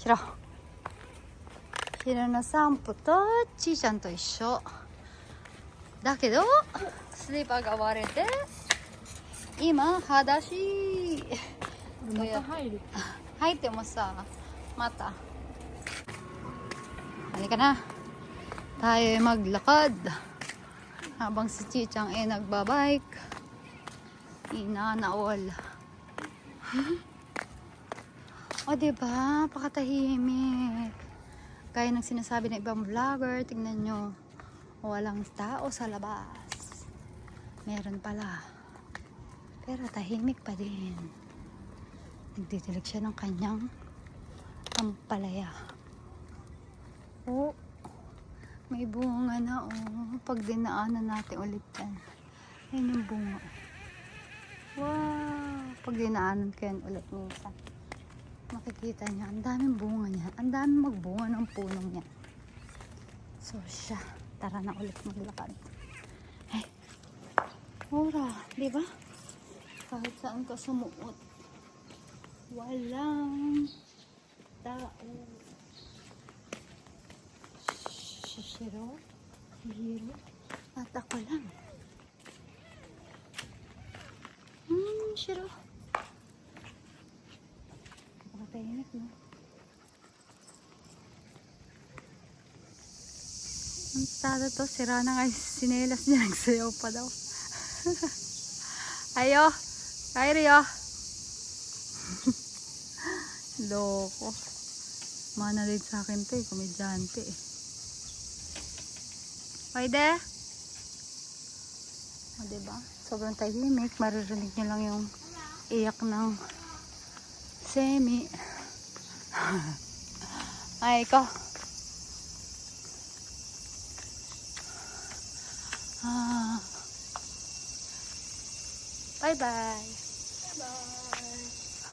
しろ。昼の散歩とちーちゃんと一緒だけど、スリッパが割れて今裸足。また入る。入ってもさ、またhalika na tayo maglakad habang si Chichang ay nagbabike. Inanaol. O diba, pakatahimik. Gaya ng sinasabi ng ibang vlogger, tingnan nyo, walang tao sa labas. Meron pala, pero tahimik pa din. Nagtitilig siya ng kanyang ampalaya. Oh, may bunga na oh. Pag dinaanan natin ulit yan. Ayun yung bunga. Wow! Pag dinaanan ko yan ulit minsan, makikita niya, ang daming bunga niya. Ang daming magbunga ng punong niya. So siya, tara na ulit maglakad. Ay, ora, di ba? Kahit saan ka sumuot, walang tao. Shishiro, hihiro, at ako lang. Shiro. Nakatahimik, no? Ang tada to, sira na nga yung sinelas niya, nagsayaw pa daw. Ayo, Kyrie, loko. Manalig sa akin to, komedyante eh. Pwede? O diba? Sobrang tahimik. Maririnig nyo lang yung iyak ng semi. Ay, ikaw. Bye-bye. Bye-bye.